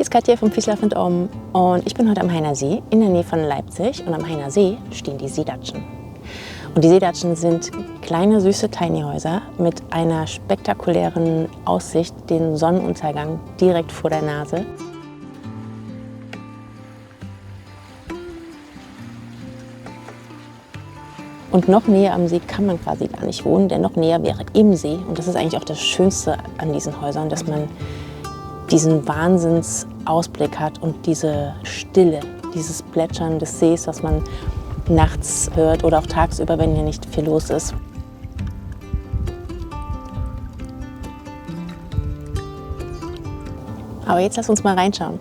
ist Katja vom Vieslav und Om und ich bin heute am Heiner See in der Nähe von Leipzig und am Heiner See stehen die Seedatschen. Und die Seedatschen sind kleine, süße Tiny-Häuser mit einer spektakulären Aussicht, den Sonnenuntergang direkt vor der Nase. Und noch näher am See kann man quasi gar nicht wohnen, denn noch näher wäre im See. Und das ist eigentlich auch das Schönste an diesen Häusern, dass man diesen Wahnsinnsausblick hat und diese Stille, dieses Plätschern des Sees, was man nachts hört oder auch tagsüber, wenn hier nicht viel los ist. Aber jetzt lass uns mal reinschauen.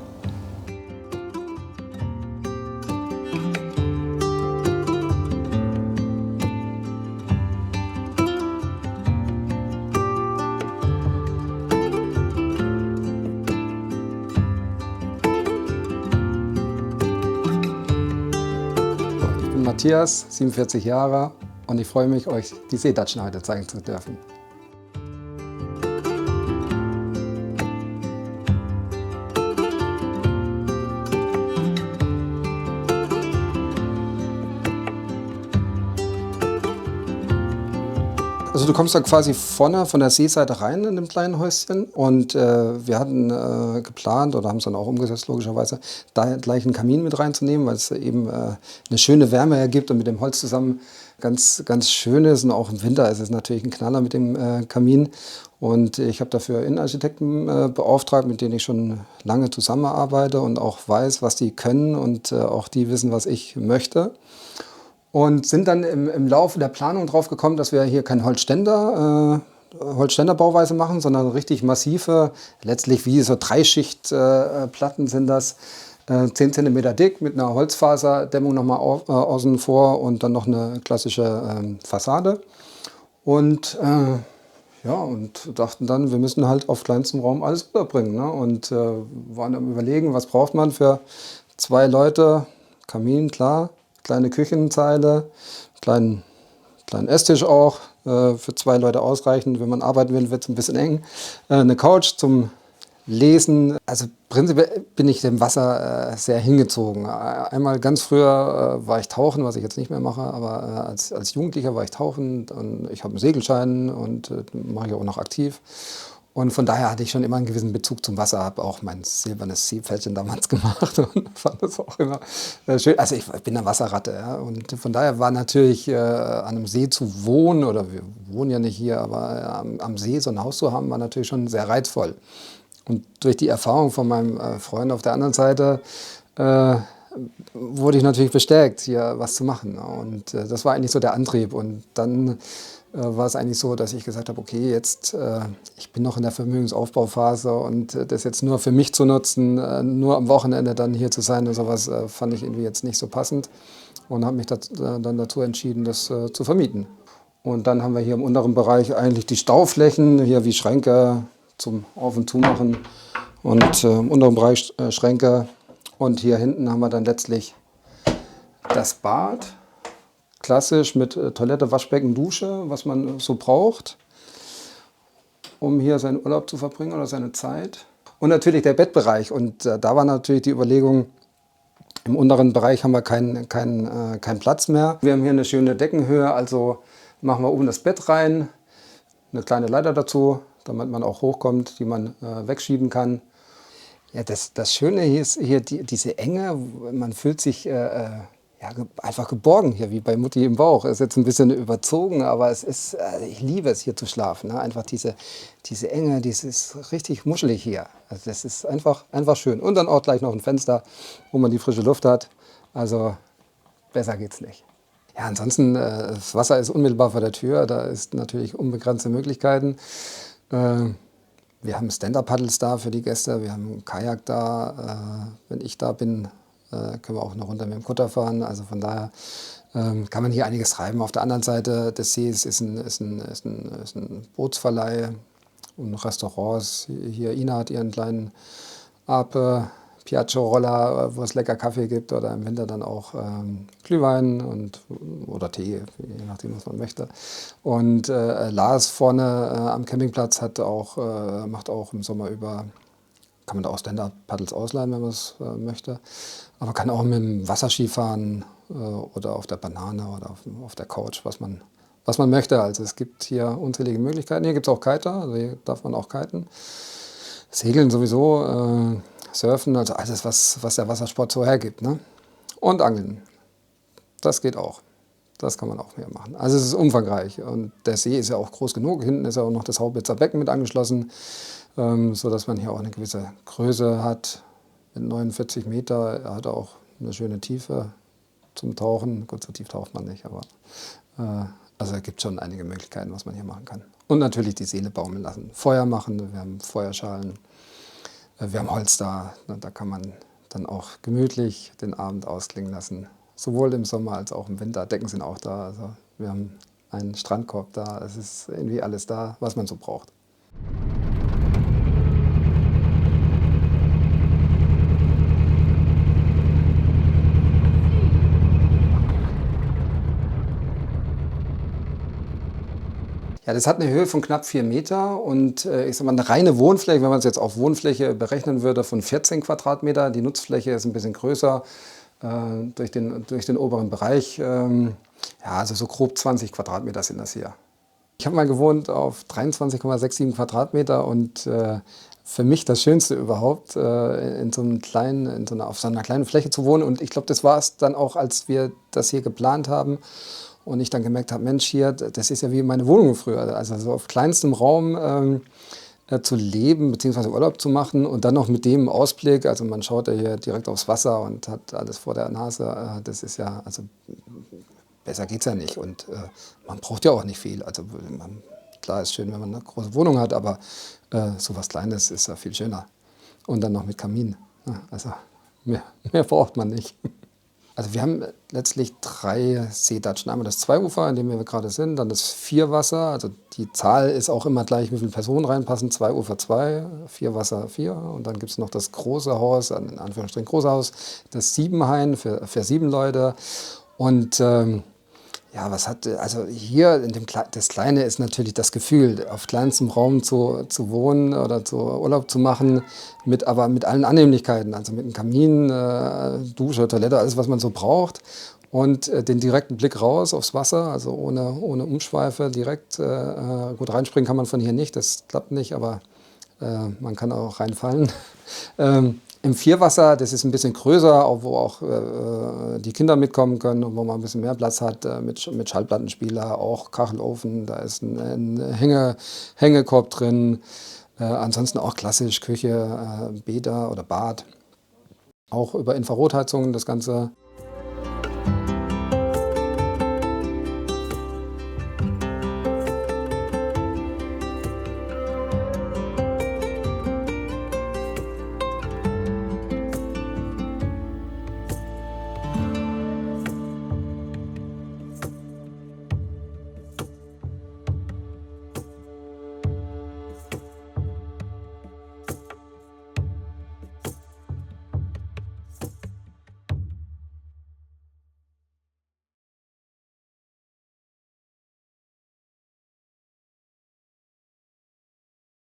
Matthias, 47 Jahre, und ich freue mich, euch die Seedatschen heute zeigen zu dürfen. Also du kommst da quasi vorne von der Seeseite rein in dem kleinen Häuschen und wir hatten geplant oder haben es dann auch umgesetzt logischerweise, da gleich einen Kamin mit reinzunehmen, weil es eben eine schöne Wärme ergibt und mit dem Holz zusammen ganz, ganz schön ist, und auch im Winter ist es natürlich ein Knaller mit dem Kamin. Und ich habe dafür Innenarchitekten beauftragt, mit denen ich schon lange zusammenarbeite und auch weiß, was die können, und auch die wissen, was ich möchte. Und sind dann im Laufe der Planung drauf gekommen, dass wir hier kein Holzständerbauweise machen, sondern richtig massive, letztlich wie so Dreischichtplatten sind das, 10 cm dick mit einer Holzfaserdämmung nochmal außen vor und dann noch eine klassische Fassade. Und ja, und dachten dann, wir müssen halt auf kleinstem Raum alles unterbringen, ne? Und waren am Überlegen, was braucht man für 2 Leute, Kamin, klar. Kleine Küchenzeile, kleinen Esstisch auch, für 2 Leute ausreichend. Wenn man arbeiten will, wird es ein bisschen eng. Eine Couch zum Lesen. Also prinzipiell bin ich dem Wasser sehr hingezogen. Einmal ganz früher war ich tauchen, was ich jetzt nicht mehr mache, aber als Jugendlicher war ich tauchen. Und ich habe einen Segelschein und mache ich auch noch aktiv. Und von daher hatte ich schon immer einen gewissen Bezug zum Wasser, habe auch mein silbernes Seepferdchen damals gemacht und fand das auch immer schön. Also ich bin eine Wasserratte, ja, und von daher war natürlich an einem See zu wohnen, oder wir wohnen ja nicht hier, aber am See so ein Haus zu haben, war natürlich schon sehr reizvoll. Und durch die Erfahrung von meinem Freund auf der anderen Seite wurde ich natürlich bestärkt, hier was zu machen. Und das war eigentlich so der Antrieb. Und dann war es eigentlich so, dass ich gesagt habe, okay, jetzt, ich bin noch in der Vermögensaufbauphase, und das jetzt nur für mich zu nutzen, nur am Wochenende dann hier zu sein und sowas, fand ich irgendwie jetzt nicht so passend, und habe mich dann dazu entschieden, das zu vermieten. Und dann haben wir hier im unteren Bereich eigentlich die Stauflächen, hier wie Schränke zum Auf- und Zumachen, und im unteren Bereich Schränke, und hier hinten haben wir dann letztlich das Bad. Klassisch mit Toilette, Waschbecken, Dusche, was man so braucht, um hier seinen Urlaub zu verbringen oder seine Zeit. Und natürlich der Bettbereich. Und da war natürlich die Überlegung, im unteren Bereich haben wir keinen Platz mehr. Wir haben hier eine schöne Deckenhöhe, also machen wir oben das Bett rein, eine kleine Leiter dazu, damit man auch hochkommt, die man wegschieben kann. Ja, das Schöne hier ist hier diese Enge, man fühlt sich ja, einfach geborgen hier, wie bei Mutti im Bauch. Ist jetzt ein bisschen überzogen, aber es ist, ich liebe es, hier zu schlafen. Ne? Einfach diese Enge, ist richtig muschelig hier. Also das ist einfach schön. Und dann auch gleich noch ein Fenster, wo man die frische Luft hat. Also besser geht's nicht. Ja, ansonsten, das Wasser ist unmittelbar vor der Tür. Da ist natürlich unbegrenzte Möglichkeiten. Wir haben Stand-Up-Paddles da für die Gäste. Wir haben einen Kajak da. Wenn ich da bin, können wir auch noch runter mit dem Kutter fahren. Also von daher kann man hier einiges treiben. Auf der anderen Seite des Sees ist ein Bootsverleih und Restaurants. Hier Ina hat ihren kleinen Ape Piaggio-Roller, wo es lecker Kaffee gibt, oder im Winter dann auch Glühwein oder Tee, je nachdem, was man möchte. Und Lars vorne am Campingplatz macht auch im Sommer über kann man da auch Stand-Up-Paddles ausleihen, wenn man es möchte. Aber kann auch mit dem Wasserski fahren oder auf der Banane oder auf der Couch, was man möchte. Also es gibt hier unzählige Möglichkeiten. Hier gibt es auch Kiter, also hier darf man auch kiten. Segeln sowieso, Surfen, also alles, was der Wassersport so hergibt. Ne? Und Angeln, das geht auch. Das kann man auch mehr machen. Also es ist umfangreich und der See ist ja auch groß genug. Hinten ist ja auch noch das Haubitzer Becken mit angeschlossen, sodass man hier auch eine gewisse Größe hat. Mit 49 Meter hat er auch eine schöne Tiefe zum Tauchen. Gut, so tief taucht man nicht, aber also es gibt schon einige Möglichkeiten, was man hier machen kann. Und natürlich die Seele baumeln lassen. Feuer machen, wir haben Feuerschalen, wir haben Holz da. Da kann man dann auch gemütlich den Abend ausklingen lassen. Sowohl im Sommer als auch im Winter. Decken sind auch da. Also wir haben einen Strandkorb da. Es ist irgendwie alles da, was man so braucht. Ja, das hat eine Höhe von knapp 4 Meter und ich sag mal, eine reine Wohnfläche, wenn man es jetzt auf Wohnfläche berechnen würde, von 14 Quadratmeter. Die Nutzfläche ist ein bisschen größer durch den oberen Bereich. Ja, also so grob 20 Quadratmeter sind das hier. Ich habe mal gewohnt auf 23,67 Quadratmeter und für mich das Schönste überhaupt, auf so einer kleinen Fläche zu wohnen. Und ich glaube, das war es dann auch, als wir das hier geplant haben. Und ich dann gemerkt habe, Mensch, hier, das ist ja wie meine Wohnung früher. Also so auf kleinstem Raum zu leben bzw. Urlaub zu machen und dann noch mit dem Ausblick. Also man schaut ja hier direkt aufs Wasser und hat alles vor der Nase. Das ist ja, also besser geht's ja nicht. Und man braucht ja auch nicht viel. Also klar ist schön, wenn man eine große Wohnung hat, aber so was Kleines ist ja viel schöner. Und dann noch mit Kamin. Ja, also mehr braucht man nicht. Also wir haben letztlich 3 Seedatschen. Einmal das Zweiufer, in dem wir gerade sind, dann das Vierwasser. Also die Zahl ist auch immer gleich, wie viele Personen reinpassen. Zweiufer 2, Vierwasser 4. Und dann gibt es noch das große Haus, in Anführungsstrichen große Haus, das Siebenhain für 7 Leute. Und ja, also hier, das Kleine ist natürlich das Gefühl, auf kleinstem Raum zu wohnen oder zu Urlaub zu machen, aber mit allen Annehmlichkeiten, also mit einem Kamin, Dusche, Toilette, alles, was man so braucht. Und den direkten Blick raus aufs Wasser, also ohne Umschweife, direkt, gut reinspringen kann man von hier nicht, das klappt nicht, aber man kann auch reinfallen. Im Vierwasser, das ist ein bisschen größer, wo auch die Kinder mitkommen können und wo man ein bisschen mehr Platz hat, mit Schallplattenspieler, auch Kachelofen, da ist ein Hängekorb drin. Ansonsten auch klassisch Küche, Bäder oder Bad. Auch über Infrarotheizungen das Ganze.